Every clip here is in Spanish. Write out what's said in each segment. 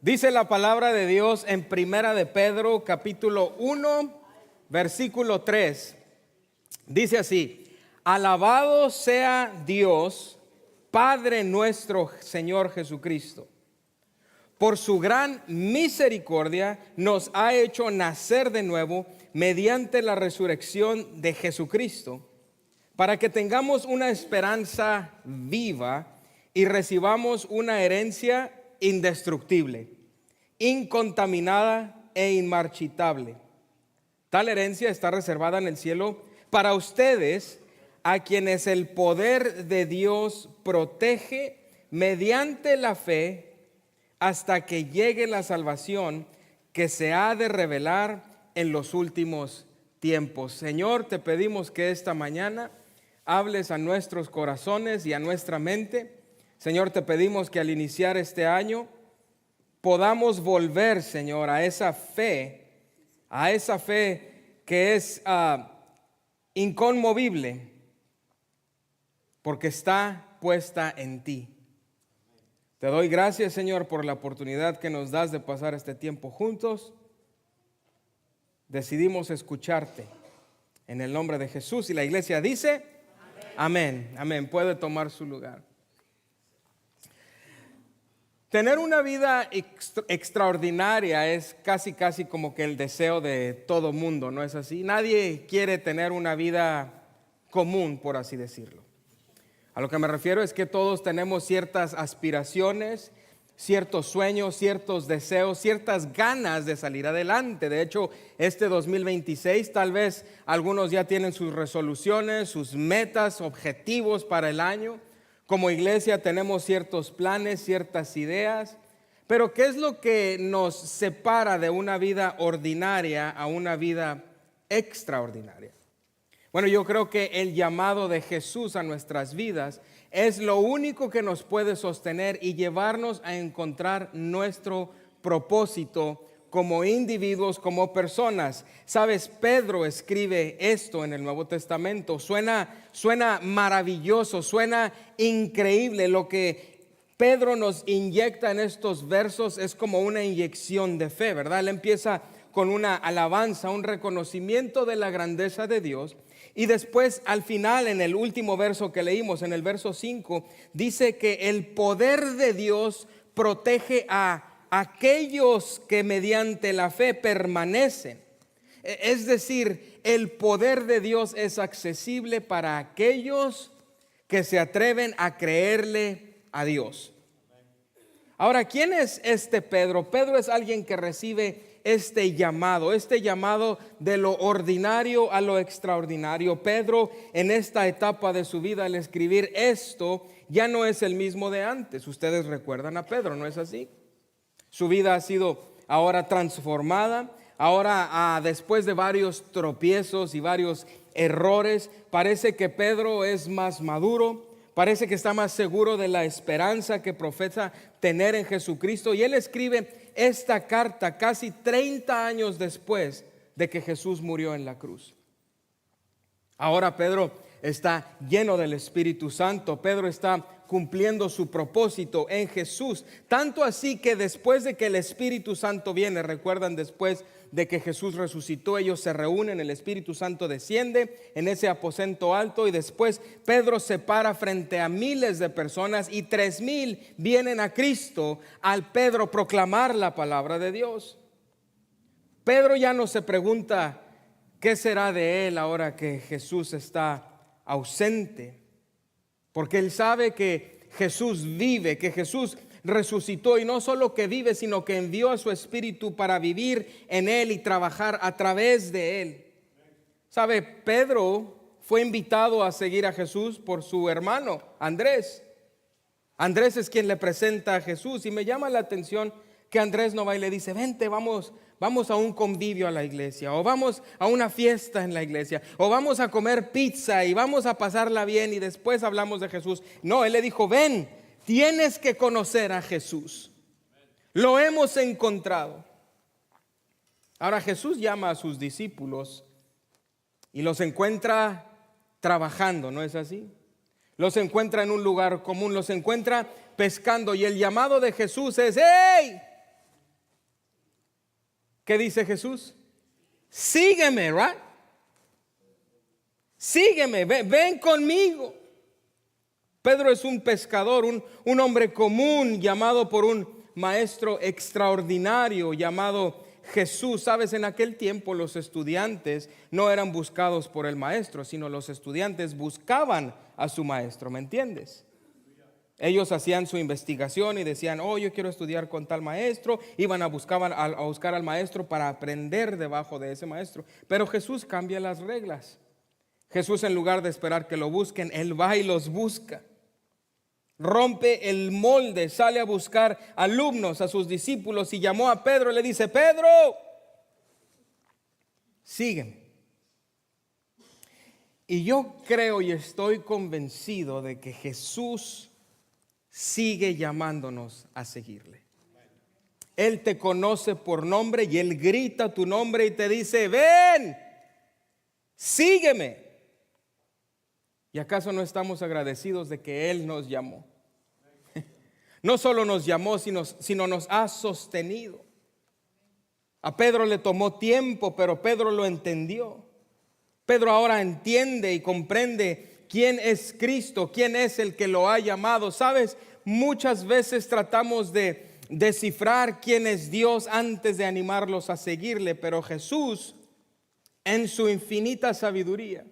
Dice la palabra de Dios en Primera de Pedro, capítulo 1, versículo 3. Dice así: alabado sea Dios, Padre nuestro Señor Jesucristo. Por su gran misericordia nos ha hecho nacer de nuevo mediante la resurrección de Jesucristo, para que tengamos una esperanza viva y recibamos una herencia indestructible, incontaminada e inmarchitable. Tal herencia está reservada en el cielo para ustedes, a quienes el poder de Dios protege mediante la fe hasta que llegue la salvación que se ha de revelar en los últimos tiempos. Señor, te pedimos que esta mañana hables a nuestros corazones y a nuestra mente. Señor, te pedimos que al iniciar este año podamos volver, Señor, a esa fe que es inconmovible, porque está puesta en ti. Te doy gracias, Señor, por la oportunidad que nos das de pasar este tiempo juntos. Decidimos escucharte en el nombre de Jesús, y la iglesia dice amén. Amén. Puede tomar su lugar. Tener una vida extraordinaria es casi como que el deseo de todo mundo, ¿no es así? Nadie quiere tener una vida común, por así decirlo. A lo que me refiero es que todos tenemos ciertas aspiraciones, ciertos sueños, ciertos deseos, ciertas ganas de salir adelante. De hecho, este 2026 tal vez algunos ya tienen sus resoluciones, sus metas, objetivos para el año. Como iglesia tenemos ciertos planes, ciertas ideas, pero ¿qué es lo que nos separa de una vida ordinaria a una vida extraordinaria? Bueno, yo creo que el llamado de Jesús a nuestras vidas es lo único que nos puede sostener y llevarnos a encontrar nuestro propósito como individuos, como personas. Sabes, Pedro escribe esto en el Nuevo Testamento. Suena maravilloso, suena increíble. Lo que Pedro nos inyecta en estos versos es como una inyección de fe, ¿verdad? Él empieza con una alabanza, un reconocimiento de la grandeza de Dios. Y después, al final, en el último verso que leímos, en el verso 5, dice que el poder de Dios protege a aquellos que mediante la fe permanecen. Es decir, el poder de Dios es accesible para aquellos que se atreven a creerle a Dios. Ahora, ¿quién es este Pedro? Pedro es alguien que recibe este llamado de lo ordinario a lo extraordinario. Pedro, en esta etapa de su vida, al escribir esto, ya no es el mismo de antes. Ustedes recuerdan a Pedro, ¿no es así? Su vida ha sido ahora transformada. Ahora, después de varios tropiezos y varios errores, parece que Pedro es más maduro. Parece que está más seguro de la esperanza que profesa tener en Jesucristo. Y él escribe esta carta casi 30 años después de que Jesús murió en la cruz. Ahora Pedro está lleno del Espíritu Santo. Pedro está cumpliendo su propósito en Jesús. Tanto así que después de que el Espíritu Santo viene, recuerdan, después de que Jesús resucitó, ellos se reúnen, el Espíritu Santo desciende en ese aposento alto, y después Pedro se para frente a miles de personas y 3,000 vienen a Cristo al Pedro proclamar la palabra de Dios. Pedro ya no se pregunta qué será de él ahora que Jesús está ausente, porque él sabe que Jesús vive, que Jesús resucitó, y no solo que vive, sino que envió a su Espíritu para vivir en él y trabajar a través de él. ¿Sabe? Pedro fue invitado a seguir a Jesús por su hermano Andrés. Andrés es quien le presenta a Jesús, y me llama la atención que Andrés no va y le dice: vente, vamos a un convivio a la iglesia, o vamos a una fiesta en la iglesia, o vamos a comer pizza y vamos a pasarla bien y después hablamos de Jesús. No, él le dijo: ven, tienes que conocer a Jesús. Lo hemos encontrado. Ahora Jesús llama a sus discípulos y los encuentra trabajando, ¿no es así? Los encuentra en un lugar común, los encuentra pescando, y el llamado de Jesús es: ¡hey! ¿Qué dice Jesús? Sígueme, right? Sígueme, ven conmigo. Pedro es un pescador, un hombre común llamado por un maestro extraordinario llamado Jesús. Sabes, en aquel tiempo los estudiantes no eran buscados por el maestro, sino los estudiantes buscaban a su maestro, ¿me entiendes? Ellos hacían su investigación y decían, oh, yo quiero estudiar con tal maestro. Iban a buscar al maestro para aprender debajo de ese maestro. Pero Jesús cambia las reglas. Jesús, en lugar de esperar que lo busquen, Él va y los busca. Rompe el molde, sale a buscar alumnos, a sus discípulos, y llamó a Pedro y le dice, Pedro, sígueme. Y yo creo y estoy convencido de que Jesús sigue llamándonos a seguirle. Él te conoce por nombre y Él grita tu nombre y te dice, ven, sígueme. ¿Y acaso no estamos agradecidos de que Él nos llamó? No solo nos llamó, sino nos ha sostenido. A Pedro le tomó tiempo, pero Pedro lo entendió. Pedro ahora entiende y comprende quién es Cristo, quién es el que lo ha llamado. ¿Sabes? Muchas veces tratamos de descifrar quién es Dios antes de animarlos a seguirle, pero Jesús, en su infinita sabiduría,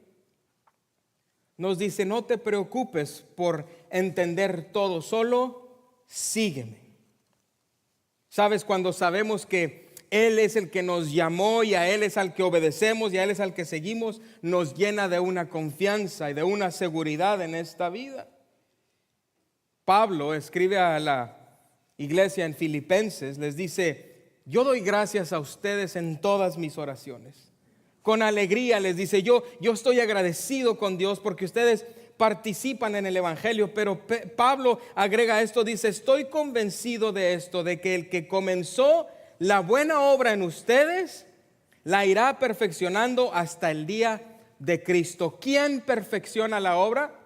nos dice, no te preocupes por entender todo, solo sígueme. ¿Sabes? Cuando sabemos que Él es el que nos llamó y a Él es al que obedecemos y a Él es al que seguimos, nos llena de una confianza y de una seguridad en esta vida. Pablo escribe a la iglesia en Filipenses, les dice, yo doy gracias a ustedes en todas mis oraciones. Con alegría les dice, yo estoy agradecido con Dios porque ustedes participan en el evangelio. Pero Pablo agrega esto, dice, estoy convencido de esto, de que el que comenzó la buena obra en ustedes la irá perfeccionando hasta el día de Cristo. ¿Quién perfecciona la obra?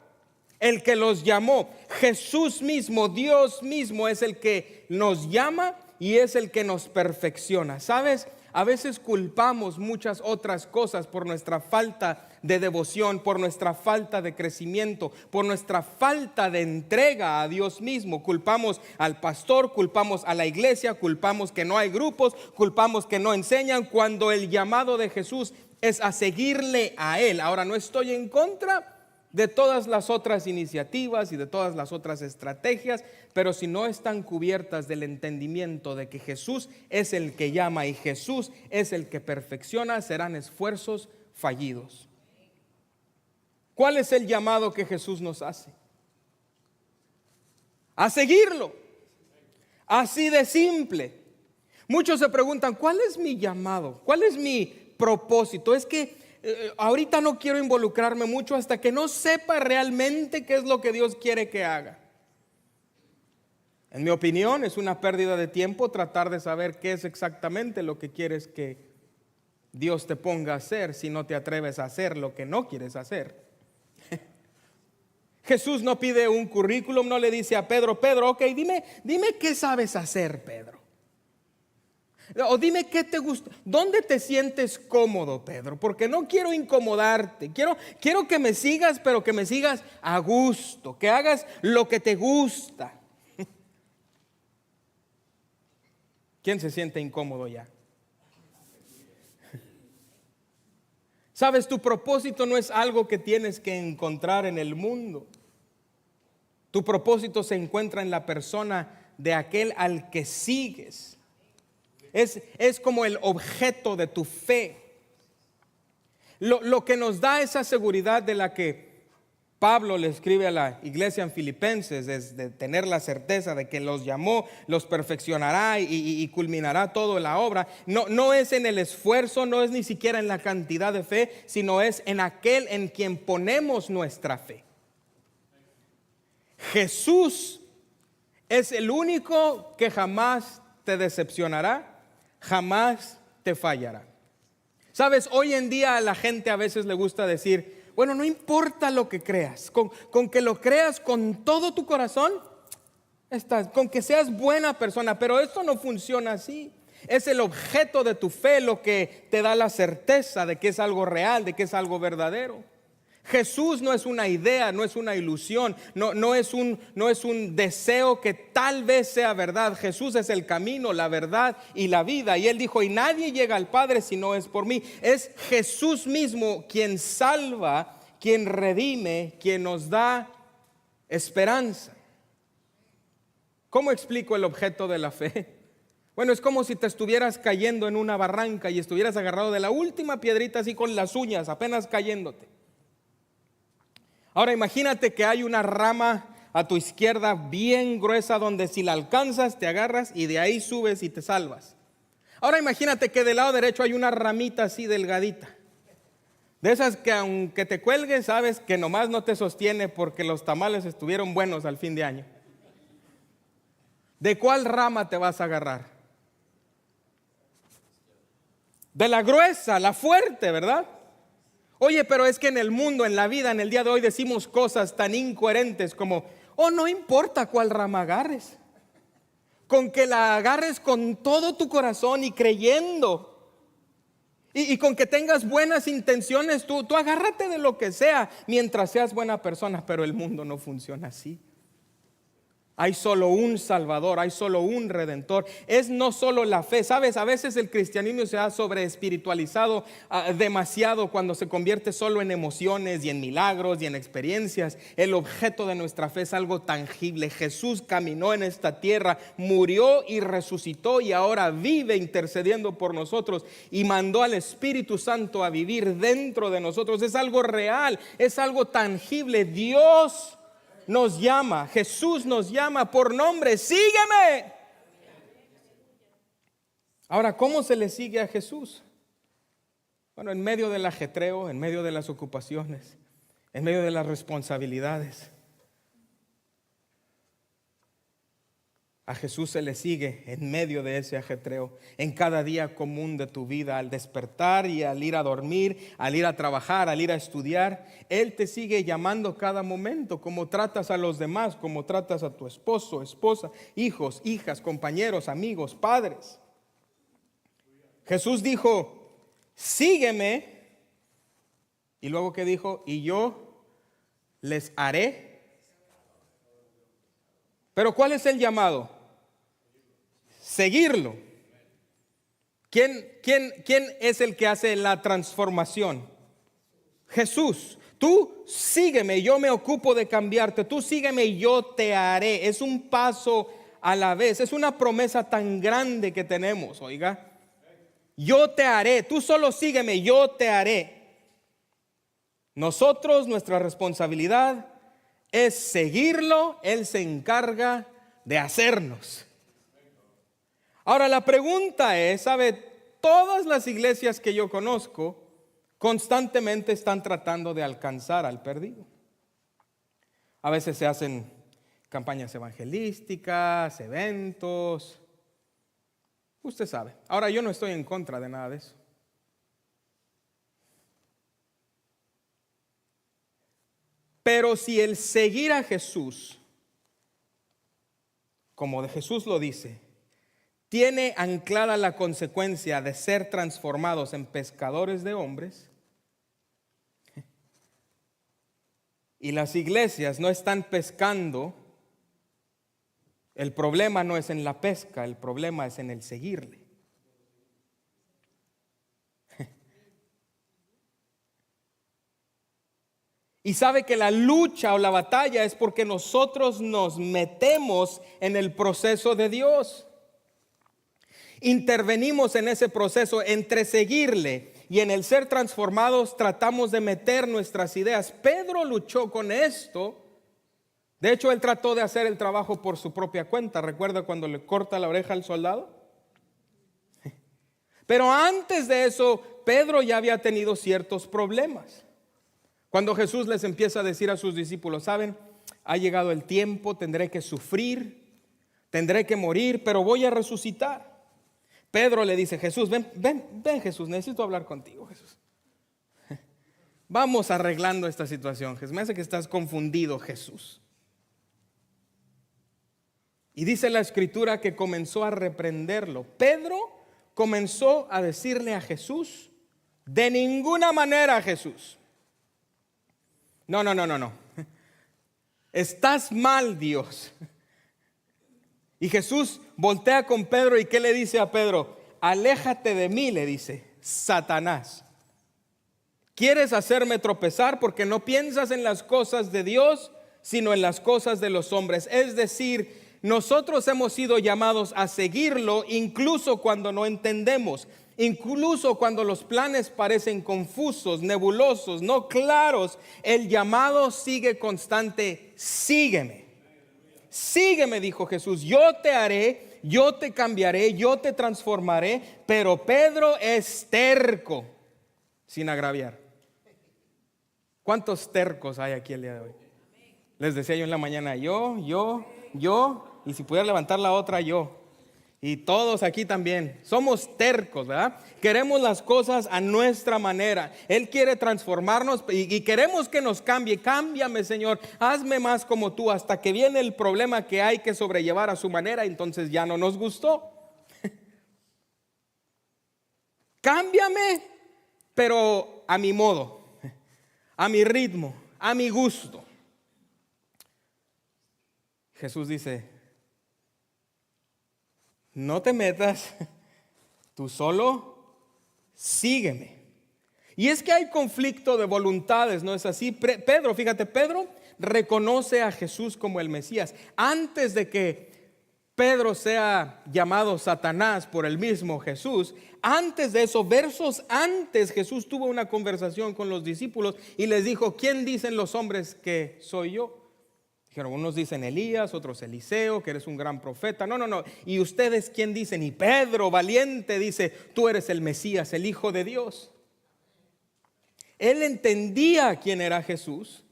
El que los llamó. Jesús mismo, Dios mismo es el que nos llama y es el que nos perfecciona. ¿Sabes? A veces culpamos muchas otras cosas por nuestra falta de devoción, por nuestra falta de crecimiento, por nuestra falta de entrega a Dios mismo. Culpamos al pastor, culpamos a la iglesia, culpamos que no hay grupos, culpamos que no enseñan, cuando el llamado de Jesús es a seguirle a Él. Ahora, no estoy en contra de todas las otras iniciativas y de todas las otras estrategias, pero si no están cubiertas del entendimiento de que Jesús es el que llama y Jesús es el que perfecciona, serán esfuerzos fallidos. ¿Cuál es el llamado que Jesús nos hace? A seguirlo. Así de simple. Muchos se preguntan, ¿cuál es mi llamado? ¿Cuál es mi propósito? Es que ahorita no quiero involucrarme mucho hasta que no sepa realmente qué es lo que Dios quiere que haga. En mi opinión, es una pérdida de tiempo tratar de saber qué es exactamente lo que quieres que Dios te ponga a hacer si no te atreves a hacer lo que no quieres hacer. Jesús no pide un currículum, no le dice a Pedro, ok, dime qué sabes hacer, Pedro. O dime qué te gusta, dónde te sientes cómodo, Pedro, porque no quiero incomodarte. Quiero que me sigas, pero que me sigas a gusto, que hagas lo que te gusta. ¿Quién se siente incómodo ya? Sabes, tu propósito no es algo que tienes que encontrar en el mundo. Tu propósito se encuentra en la persona de aquel al que sigues. Es como el objeto de tu fe. Lo que nos da esa seguridad de la que Pablo le escribe a la iglesia en Filipenses es de tener la certeza de que los llamó, los perfeccionará y culminará toda la obra. No es en el esfuerzo, no es ni siquiera en la cantidad de fe, sino es en aquel en quien ponemos nuestra fe. Jesús es el único que jamás te decepcionará, jamás te fallará. Sabes, hoy en día a la gente a veces le gusta decir, bueno, no importa lo que creas, con que lo creas con todo tu corazón, con que seas buena persona, pero esto no funciona así. Es el objeto de tu fe lo que te da la certeza de que es algo real, de que es algo verdadero. Jesús no es una idea, no es una ilusión, no es un deseo que tal vez sea verdad. Jesús es el camino, la verdad y la vida. Y Él dijo, y nadie llega al Padre si no es por mí. Es Jesús mismo quien salva, quien redime, quien nos da esperanza. ¿Cómo explico el objeto de la fe? Bueno, es como si te estuvieras cayendo en una barranca y estuvieras agarrado de la última piedrita así con las uñas, apenas cayéndote. Ahora imagínate que hay una rama a tu izquierda bien gruesa donde si la alcanzas te agarras y de ahí subes y te salvas. Ahora imagínate que del lado derecho hay una ramita así delgadita. De esas que aunque te cuelgues sabes que nomás no te sostiene porque los tamales estuvieron buenos al fin de año. ¿De cuál rama te vas a agarrar? De la gruesa, la fuerte, ¿verdad? Oye, pero es que en el mundo, en la vida, en el día de hoy decimos cosas tan incoherentes como, oh, no importa cuál rama agarres, con que la agarres con todo tu corazón y creyendo, y con que tengas buenas intenciones, tú agárrate de lo que sea, mientras seas buena persona, pero el mundo no funciona así. Hay solo un Salvador, hay solo un Redentor. Es no solo la fe, ¿sabes? A veces el cristianismo se ha sobreespiritualizado demasiado cuando se convierte solo en emociones y en milagros y en experiencias. El objeto de nuestra fe es algo tangible. Jesús caminó en esta tierra, murió y resucitó y ahora vive intercediendo por nosotros y mandó al Espíritu Santo a vivir dentro de nosotros. Es algo real, es algo tangible. Dios nos llama, Jesús nos llama por nombre, sígueme. Ahora, ¿cómo se le sigue a Jesús? Bueno, en medio del ajetreo, en medio de las ocupaciones, en medio de las responsabilidades. A Jesús se le sigue en medio de ese ajetreo, en cada día común de tu vida, al despertar y al ir a dormir, al ir a trabajar, al ir a estudiar. Él te sigue llamando cada momento, como tratas a los demás, como tratas a tu esposo, esposa, hijos, hijas, compañeros, amigos, padres. Jesús dijo, sígueme. Y luego que dijo, y yo les haré. Pero ¿cuál es el llamado? Seguirlo. ¿Quién es el que hace la transformación? Jesús. Tú sígueme, yo me ocupo de cambiarte. Tú sígueme y yo te haré. Es un paso a la vez. Es una promesa tan grande que tenemos, oiga. Yo te haré. Tú solo sígueme, yo te haré. Nosotros, nuestra responsabilidad es seguirlo. Él se encarga de hacernos. Ahora la pregunta es, ¿sabe? Todas las iglesias que yo conozco constantemente están tratando de alcanzar al perdido. A veces se hacen campañas evangelísticas, eventos. Usted sabe. Ahora yo no estoy en contra de nada de eso. Pero si el seguir a Jesús, como de Jesús lo dice, tiene anclada la consecuencia de ser transformados en pescadores de hombres, y las iglesias no están pescando, el problema no es en la pesca, el problema es en el seguirle. Y sabe que la lucha o la batalla es porque nosotros nos metemos en el proceso de Dios. Intervenimos en ese proceso entre seguirle y en el ser transformados tratamos de meter nuestras ideas. Pedro luchó con esto. De hecho, él trató de hacer el trabajo por su propia cuenta. ¿Recuerda cuando le corta la oreja al soldado? Pero antes de eso, Pedro ya había tenido ciertos problemas. Cuando Jesús les empieza a decir a sus discípulos, ¿saben? Ha llegado el tiempo, tendré que sufrir, tendré que morir, pero voy a resucitar. Pedro le dice, Jesús, ven Jesús, necesito hablar contigo, Jesús. Vamos arreglando esta situación, Jesús. Me hace que estás confundido, Jesús. Y dice la escritura que comenzó a reprenderlo. Pedro comenzó a decirle a Jesús: de ninguna manera, Jesús. No. Estás mal, Dios. Y Jesús voltea con Pedro y ¿qué le dice a Pedro? Aléjate de mí, le dice, Satanás. ¿Quieres hacerme tropezar porque no piensas en las cosas de Dios, sino en las cosas de los hombres? Es decir, nosotros hemos sido llamados a seguirlo incluso cuando no entendemos, incluso cuando los planes parecen confusos, nebulosos, no claros. El llamado sigue constante: sígueme. Sígueme, dijo Jesús, yo te haré, yo te cambiaré, yo te transformaré. Pero Pedro es terco, sin agraviar. ¿Cuántos tercos hay aquí el día de hoy? Les decía yo en la mañana, yo, y si pudiera levantar la otra, yo. Y todos aquí también. Somos tercos, ¿verdad? Queremos las cosas a nuestra manera. Él quiere transformarnos y queremos que nos cambie. Cámbiame, Señor. Hazme más como tú. Hasta que viene el problema que hay que sobrellevar a su manera. Entonces ya no nos gustó. Cámbiame, pero a mi modo, a mi ritmo, a mi gusto. Jesús dice: no te metas, tú solo sígueme. Y es que hay conflicto de voluntades, ¿no es así? Pedro, fíjate, Pedro reconoce a Jesús como el Mesías. Antes de que Pedro sea llamado Satanás por el mismo Jesús, antes de eso, versos antes, Jesús tuvo una conversación con los discípulos y les dijo: ¿quién dicen los hombres que soy yo? Dijeron, unos dicen Elías, otros Eliseo, que eres un gran profeta. No. ¿Y ustedes quién dicen? Y Pedro, valiente, dice: tú eres el Mesías, el Hijo de Dios. Él entendía quién era Jesús,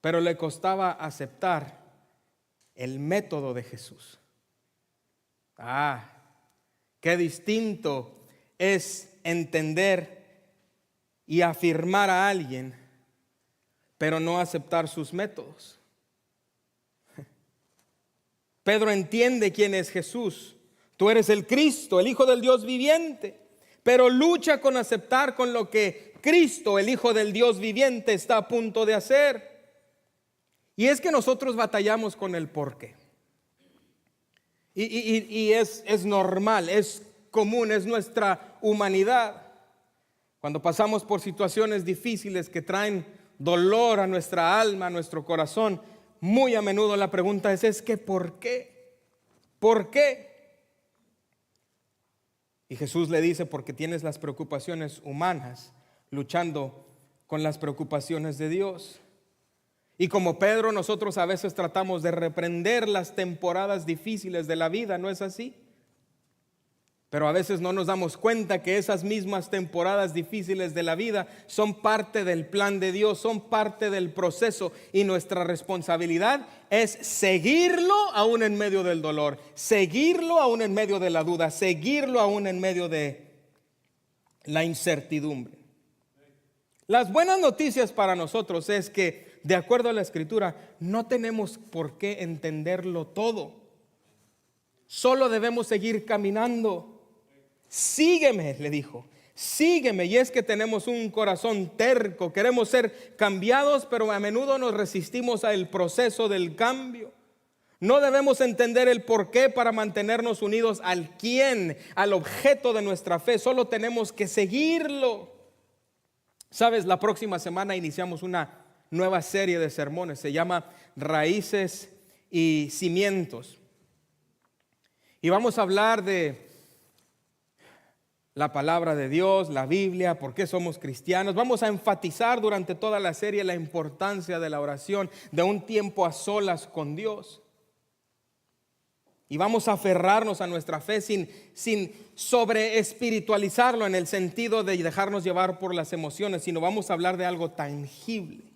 pero le costaba aceptar el método de Jesús. Qué distinto es entender y afirmar a alguien, pero no aceptar sus métodos. Pedro entiende quién es Jesús. Tú eres el Cristo, el Hijo del Dios viviente, pero lucha con aceptar con lo que Cristo, el Hijo del Dios viviente, está a punto de hacer. Y es que nosotros batallamos con el por qué. Y es normal, es común, es nuestra humanidad. Cuando pasamos por situaciones difíciles que traen dolor a nuestra alma, a nuestro corazón, muy a menudo la pregunta es que ¿por qué? ¿Por qué? Y Jesús le dice: porque tienes las preocupaciones humanas luchando con las preocupaciones de Dios. Y como Pedro, nosotros a veces tratamos de reprender las temporadas difíciles de la vida, ¿no es así? Pero a veces no nos damos cuenta que esas mismas temporadas difíciles de la vida son parte del plan de Dios, son parte del proceso, y nuestra responsabilidad es seguirlo aún en medio del dolor, seguirlo aún en medio de la duda, seguirlo aún en medio de la incertidumbre. Las buenas noticias para nosotros es que, de acuerdo a la Escritura, no tenemos por qué entenderlo todo. Solo debemos seguir caminando. Sígueme, le dijo, sígueme. Y es que tenemos un corazón terco, queremos ser cambiados, pero a menudo nos resistimos al proceso del cambio. No debemos entender el porqué para mantenernos unidos al quién, al objeto de nuestra fe. Solo tenemos que seguirlo. Sabes, la próxima semana iniciamos una nueva serie de sermones. Se llama Raíces y Cimientos. Y vamos a hablar de la palabra de Dios, la Biblia, por qué somos cristianos. Vamos a enfatizar durante toda la serie la importancia de la oración, de un tiempo a solas con Dios. Y vamos a aferrarnos a nuestra fe sin sobre espiritualizarlo en el sentido de dejarnos llevar por las emociones, sino vamos a hablar de algo tangible.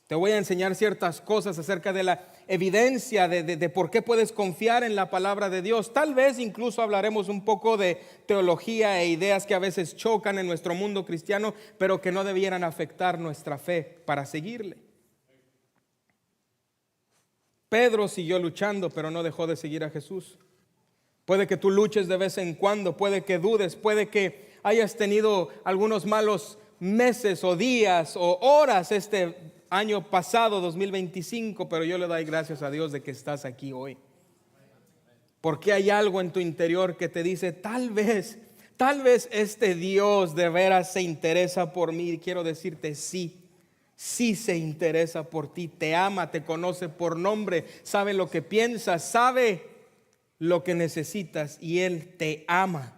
Te voy a enseñar ciertas cosas acerca de la evidencia de por qué puedes confiar en la palabra de Dios. Tal vez incluso hablaremos un poco de teología e ideas que a veces chocan en nuestro mundo cristiano, pero que no debieran afectar nuestra fe para seguirle. Pedro siguió luchando, pero no dejó de seguir a Jesús. Puede que tú luches de vez en cuando, puede que dudes, puede que hayas tenido algunos malos meses o días o horas este año pasado, 2025, pero yo le doy gracias a Dios de que estás aquí hoy. Porque hay algo en tu interior que te dice, tal vez este Dios de veras se interesa por mí. Y quiero decirte, sí se interesa por ti, te ama, te conoce por nombre, sabe lo que piensas, sabe lo que necesitas y Él te ama.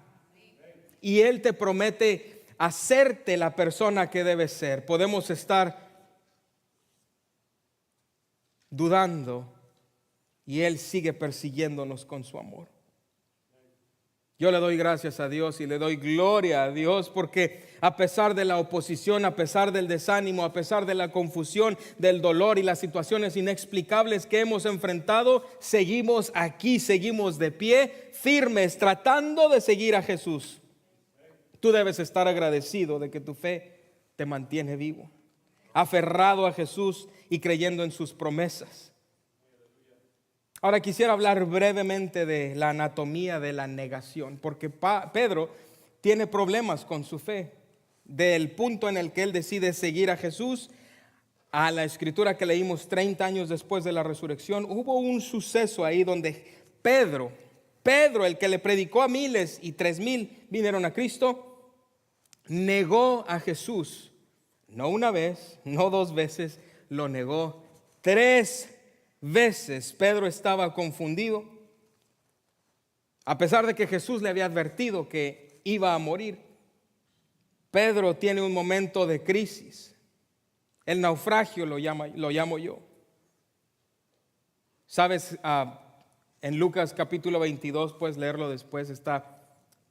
Y Él te promete hacerte la persona que debes ser. Podemos estar dudando y Él sigue persiguiéndonos con su amor. Yo le doy gracias a Dios y le doy gloria a Dios porque a pesar de la oposición, a pesar del desánimo, a pesar de la confusión, del dolor y las situaciones inexplicables que hemos enfrentado, seguimos aquí, seguimos de pie, firmes, tratando de seguir a Jesús. Tú debes estar agradecido de que tu fe te mantiene vivo, aferrado a Jesús y creyendo en sus promesas. Ahora quisiera hablar brevemente de la anatomía de la negación, porque Pedro tiene problemas con su fe. Del punto en el que él decide seguir a Jesús a la escritura que leímos 30 años después de la resurrección, hubo un suceso ahí donde Pedro, el que le predicó a miles y 3,000 vinieron a Cristo, negó a Jesús. No una vez, no 2 veces, lo negó 3 veces. Pedro estaba confundido. A pesar de que Jesús le había advertido que iba a morir, Pedro tiene un momento de crisis. El naufragio lo llamo yo. Sabes, en Lucas capítulo 22, puedes leerlo después, está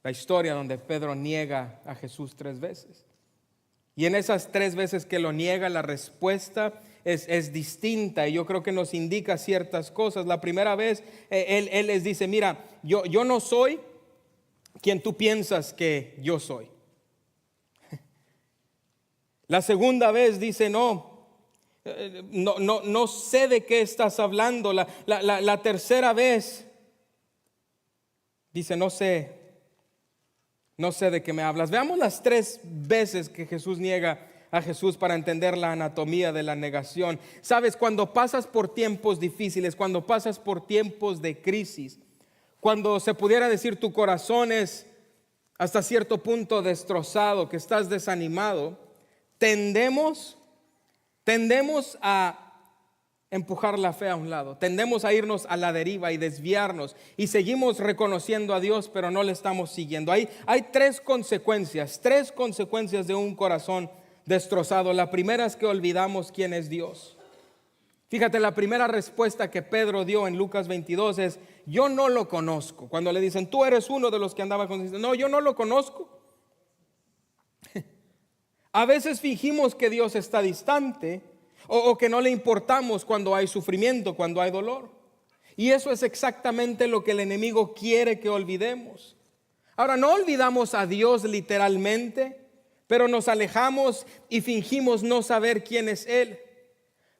la historia donde Pedro niega a Jesús 3 veces. Y en esas 3 veces que lo niega, la respuesta es distinta y yo creo que nos indica ciertas cosas. La primera vez él les dice, mira, yo no soy quien tú piensas que yo soy. La segunda vez dice, no sé de qué estás hablando. La tercera vez dice, no sé de qué me hablas. Veamos las 3 veces que Jesús niega a Jesús para entender la anatomía de la negación. Sabes, cuando pasas por tiempos difíciles, cuando pasas por tiempos de crisis, cuando se pudiera decir tu corazón es hasta cierto punto destrozado, que estás desanimado, tendemos a empujar la fe a un lado, tendemos a irnos a la deriva y desviarnos y seguimos reconociendo a Dios, pero no le estamos siguiendo. Hay 3 consecuencias de un corazón destrozado. La primera es que olvidamos quién es Dios. Fíjate, la primera respuesta que Pedro dio en Lucas 22 es, yo no lo conozco. Cuando le dicen, tú eres uno de los que andaba con Dios, no, yo no lo conozco. A veces fingimos que Dios está distante o que no le importamos cuando hay sufrimiento, cuando hay dolor. Y eso es exactamente lo que el enemigo quiere que olvidemos. Ahora, no olvidamos a Dios literalmente, pero nos alejamos y fingimos no saber quién es Él.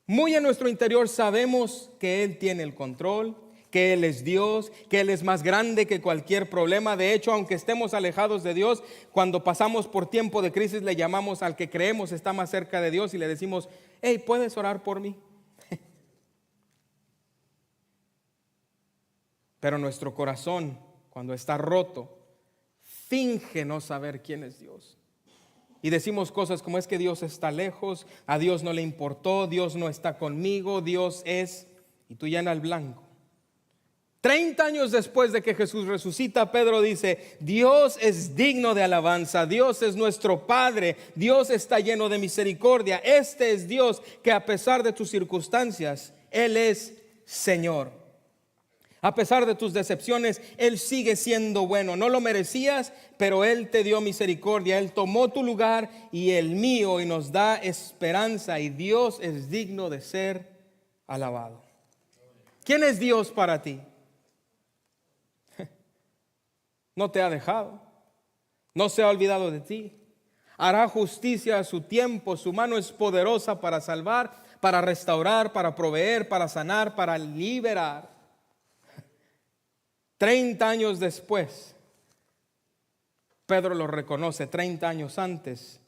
Muy en nuestro interior sabemos que Él tiene el control, que Él es Dios, que Él es más grande que cualquier problema. De hecho, aunque estemos alejados de Dios, cuando pasamos por tiempo de crisis le llamamos al que creemos está más cerca de Dios y le decimos, hey, ¿puedes orar por mí? Pero nuestro corazón, cuando está roto, finge no saber quién es Dios. Y decimos cosas como es que Dios está lejos, a Dios no le importó, Dios no está conmigo, Dios es, y tú llenas el blanco. 30 años después de que Jesús resucita, Pedro dice, Dios es digno de alabanza, Dios es nuestro Padre, Dios está lleno de misericordia. Este es Dios que a pesar de tus circunstancias, Él es Señor. A pesar de tus decepciones, Él sigue siendo bueno. No lo merecías, pero Él te dio misericordia. Él tomó tu lugar y el mío y nos da esperanza. Y Dios es digno de ser alabado. ¿Quién es Dios para ti? No te ha dejado. No se ha olvidado de ti. Hará justicia a su tiempo. Su mano es poderosa para salvar, para restaurar, para proveer, para sanar, para liberar. 30 años después, Pedro lo reconoce. 30 años antes,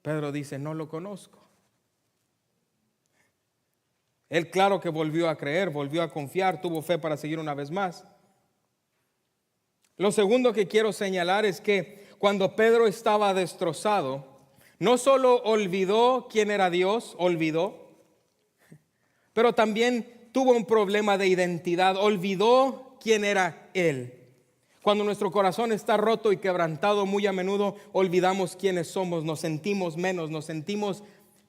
Pedro dice, no lo conozco. Él claro que volvió a creer, volvió a confiar, tuvo fe para seguir una vez más. Lo segundo que quiero señalar es que cuando Pedro estaba destrozado, no solo olvidó quién era Dios, pero también tuvo un problema de identidad, olvidó quién era Él. Cuando nuestro corazón está roto y quebrantado, muy a menudo olvidamos quiénes somos, nos sentimos menos, nos sentimos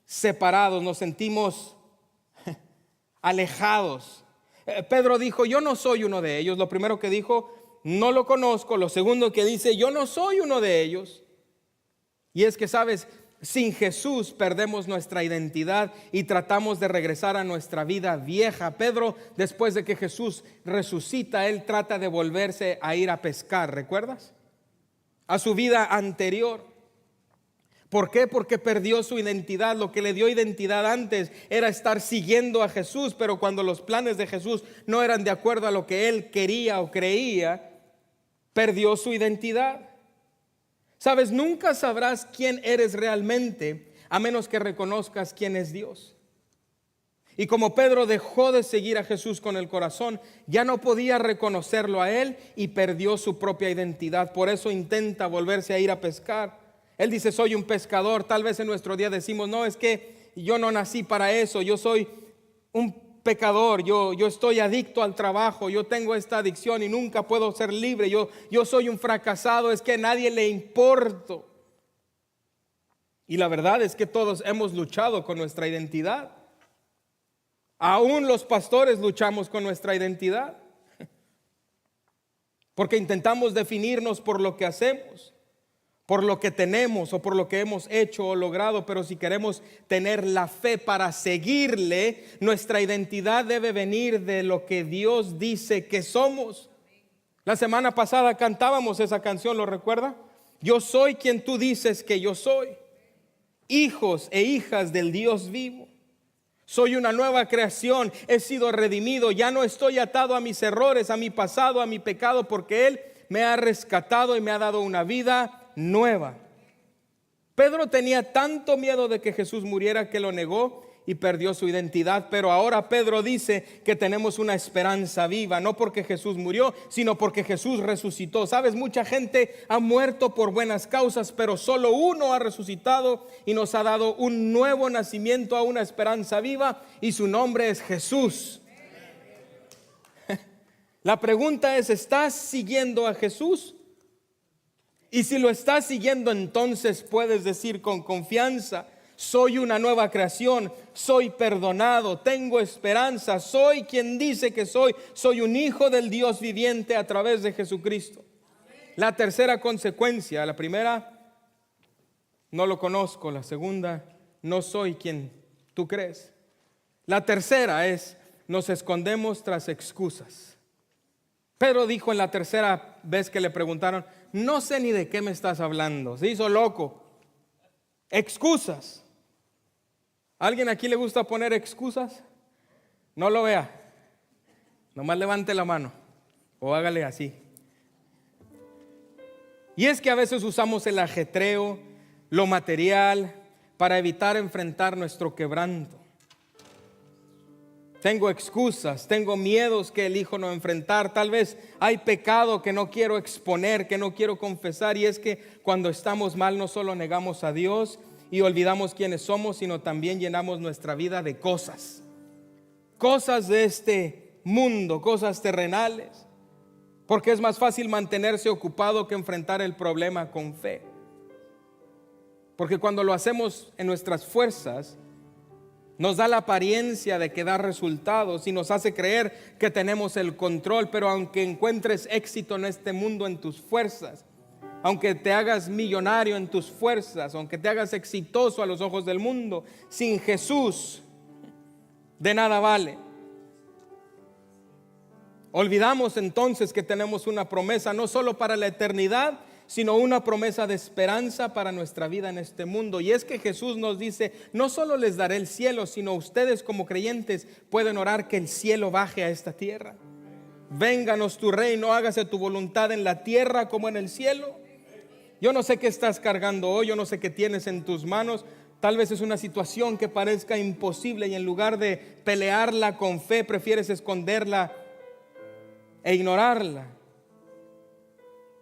separados, nos sentimos alejados. Pedro dijo, yo no soy uno de ellos. Lo primero que dijo, no lo conozco. Lo segundo que dice, yo no soy uno de ellos. Y es que, ¿sabes? Sin Jesús perdemos nuestra identidad y tratamos de regresar a nuestra vida vieja. Pedro, después de que Jesús resucita, él trata de volverse a ir a pescar, ¿recuerdas? A su vida anterior. ¿Por qué? Porque perdió su identidad. Lo que le dio identidad antes era estar siguiendo a Jesús, pero cuando los planes de Jesús no eran de acuerdo a lo que él quería o creía, perdió su identidad. Sabes, nunca sabrás quién eres realmente a menos que reconozcas quién es Dios. Y como Pedro dejó de seguir a Jesús con el corazón, ya no podía reconocerlo a él y perdió su propia identidad. Por eso intenta volverse a ir a pescar. Él dice, soy un pescador. Tal vez en nuestro día decimos, no, es que yo no nací para eso. Yo soy un pecador, yo estoy adicto al trabajo, yo tengo esta adicción y nunca puedo ser libre, yo soy un fracasado, es que a nadie le importo. Y la verdad es que todos hemos luchado con nuestra identidad. Aún los pastores luchamos con nuestra identidad, porque intentamos definirnos por lo que hacemos, por lo que tenemos o por lo que hemos hecho o logrado. Pero si queremos tener la fe para seguirle, nuestra identidad debe venir de lo que Dios dice que somos. La semana pasada cantábamos esa canción, ¿lo recuerda? Yo soy quien tú dices que yo soy, hijos e hijas del Dios vivo. Soy una nueva creación, he sido redimido, ya no estoy atado a mis errores, a mi pasado, a mi pecado, porque Él me ha rescatado y me ha dado una vida nueva. Pedro tenía tanto miedo de que Jesús muriera que lo negó y perdió su identidad. Pero ahora Pedro dice que tenemos una esperanza viva, no porque Jesús murió, sino porque Jesús resucitó. Sabes, mucha gente ha muerto por buenas causas, pero solo uno ha resucitado y nos ha dado un nuevo nacimiento a una esperanza viva, y su nombre es Jesús. La pregunta es, ¿estás siguiendo a Jesús? Y si lo estás siguiendo, entonces puedes decir con confianza, soy una nueva creación, soy perdonado, tengo esperanza, soy quien dice que soy un hijo del Dios viviente a través de Jesucristo. La tercera consecuencia, la primera, no lo conozco. La segunda, no soy quien tú crees. La tercera es, nos escondemos tras excusas. Pedro dijo en la tercera vez que le preguntaron, no sé ni de qué me estás hablando. Se hizo loco. Excusas. ¿Alguien aquí le gusta poner excusas? No lo vea. Nomás levante la mano o hágale así. Y es que a veces usamos el ajetreo, lo material, para evitar enfrentar nuestro quebranto. Tengo excusas, tengo miedos que elijo no enfrentar. Tal vez hay pecado que no quiero exponer, que no quiero confesar. Y es que cuando estamos mal no solo negamos a Dios y olvidamos quiénes somos, sino también llenamos nuestra vida de cosas. Cosas de este mundo, cosas terrenales. Porque es más fácil mantenerse ocupado que enfrentar el problema con fe. Porque cuando lo hacemos en nuestras fuerzas, nos da la apariencia de que da resultados y nos hace creer que tenemos el control. Pero aunque encuentres éxito en este mundo en tus fuerzas, aunque te hagas millonario en tus fuerzas, aunque te hagas exitoso a los ojos del mundo, sin Jesús de nada vale. Olvidamos entonces que tenemos una promesa no solo para la eternidad, sino una promesa de esperanza para nuestra vida en este mundo. Y es que Jesús nos dice, no solo les daré el cielo, sino ustedes como creyentes pueden orar que el cielo baje a esta tierra. vénganos tu reino, hágase tu voluntad en la tierra como en el cielo. Yo no sé qué estás cargando hoy, yo no sé qué tienes en tus manos. Tal vez es una situación que parezca imposible y en lugar de pelearla con fe, prefieres esconderla e ignorarla.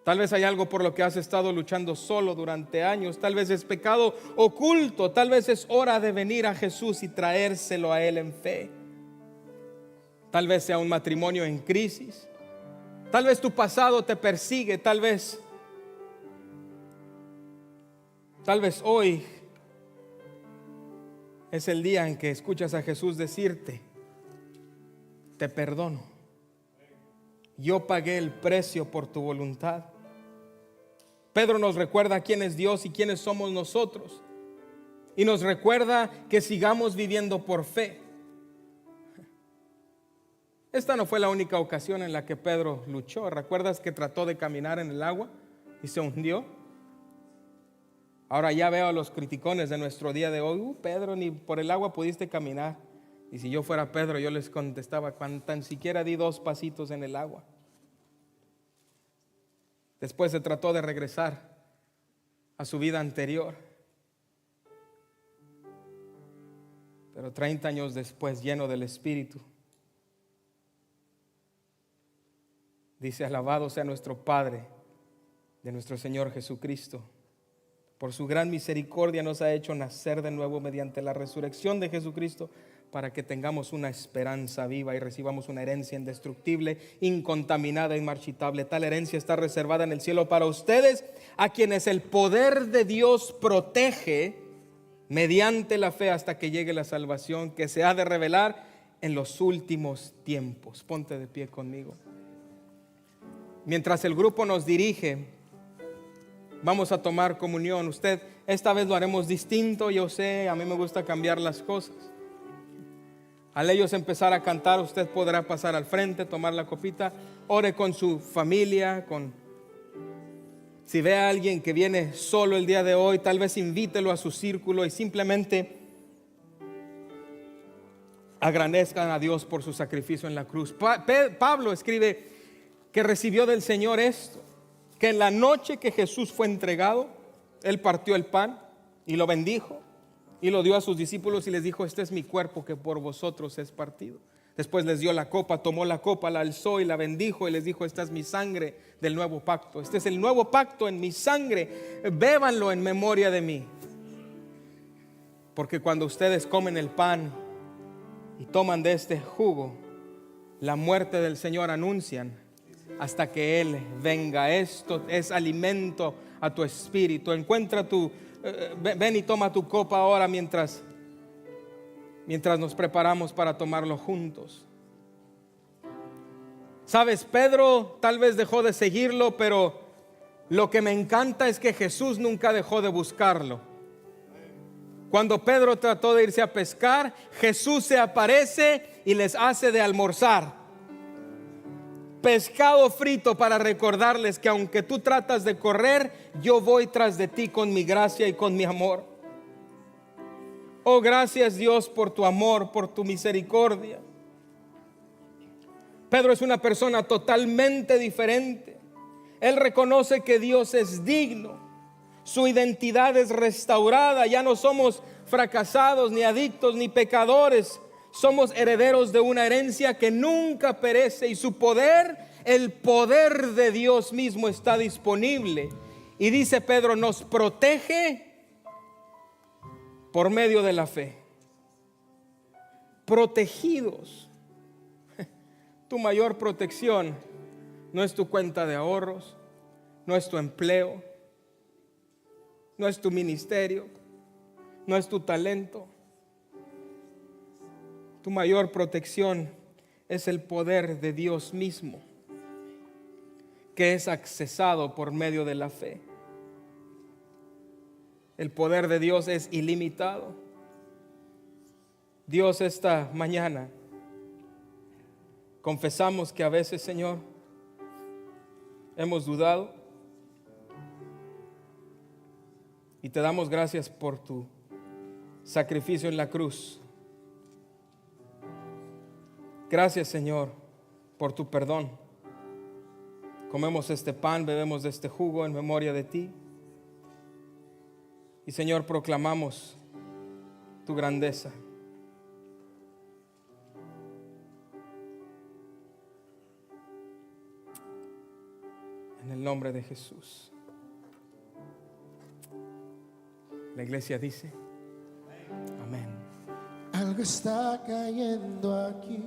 Tal vez hay algo por lo que has estado luchando solo durante años. Tal vez es pecado oculto. Tal vez es hora de venir a Jesús y traérselo a Él en fe. Tal vez sea un matrimonio en crisis. Tal vez tu pasado te persigue. Tal vez hoy es el día en que escuchas a Jesús decirte: te perdono. Yo pagué el precio por tu voluntad. Pedro nos recuerda quién es Dios y quiénes somos nosotros. Y nos recuerda que sigamos viviendo por fe. Esta no fue la única ocasión en la que Pedro luchó. ¿Recuerdas que trató de caminar en el agua y se hundió? Ahora ya veo a los criticones de nuestro día de hoy: Pedro, ni por el agua pudiste caminar. Y si yo fuera Pedro, yo les contestaba: cuando tan siquiera di 2 pasitos en el agua. Después se trató de regresar a su vida anterior. Pero 30 años después, lleno del Espíritu, dice: alabado sea nuestro Padre, de nuestro Señor Jesucristo. Por su gran misericordia nos ha hecho nacer de nuevo mediante la resurrección de Jesucristo, para que tengamos una esperanza viva y recibamos una herencia indestructible, incontaminada, inmarchitable. Tal herencia está reservada en el cielo para ustedes, a quienes el poder de Dios protege mediante la fe hasta que llegue la salvación que se ha de revelar en los últimos tiempos. Ponte de pie conmigo. Mientras el grupo nos dirige, vamos a tomar comunión. Esta vez lo haremos distinto. Yo sé, a mí me gusta cambiar las cosas. Al ellos empezar a cantar, usted podrá pasar al frente, tomar la copita, ore con su familia, si ve a alguien que viene solo el día de hoy, tal vez invítelo a su círculo y simplemente agradezcan a Dios por su sacrificio en la cruz. Pablo escribe que recibió del Señor esto, que en la noche que Jesús fue entregado, Él partió el pan y lo bendijo y lo dio a sus discípulos y les dijo: este es mi cuerpo que por vosotros es partido. Después les dio la copa, tomó la copa, la alzó y la bendijo y les dijo: esta es mi sangre del nuevo pacto. Este es el nuevo pacto en mi sangre. Bébanlo en memoria de mí. Porque cuando ustedes comen el pan y toman de este jugo, la muerte del Señor anuncian hasta que Él venga. Esto es alimento a tu espíritu. Ven y toma tu copa ahora mientras nos preparamos para tomarlo juntos. Sabes, Pedro tal vez dejó de seguirlo, pero lo que me encanta es que Jesús nunca dejó de buscarlo. Cuando Pedro trató de irse a pescar, Jesús se aparece y les hace de almorzar pescado frito, para recordarles que aunque tú tratas de correr, yo voy tras de ti con mi gracia y con mi amor. Oh, gracias Dios por tu amor, por tu misericordia. Pedro es una persona totalmente diferente. Él reconoce que Dios es digno. Su identidad es restaurada. Ya no somos fracasados, ni adictos, ni pecadores. Somos herederos de una herencia que nunca perece, y su poder, el poder de Dios mismo, está disponible. Y dice Pedro, nos protege por medio de la fe. Protegidos. Tu mayor protección no es tu cuenta de ahorros, no es tu empleo, no es tu ministerio, no es tu talento. Tu mayor protección es el poder de Dios mismo, que es accesado por medio de la fe. El poder de Dios es ilimitado. Dios, esta mañana confesamos que a veces, Señor, hemos dudado, y te damos gracias por tu sacrificio en la cruz. Gracias, Señor, por tu perdón. Comemos este pan, bebemos de este jugo en memoria de ti. Y Señor, proclamamos tu grandeza. En el nombre de Jesús. La iglesia dice, amén. Algo está cayendo aquí.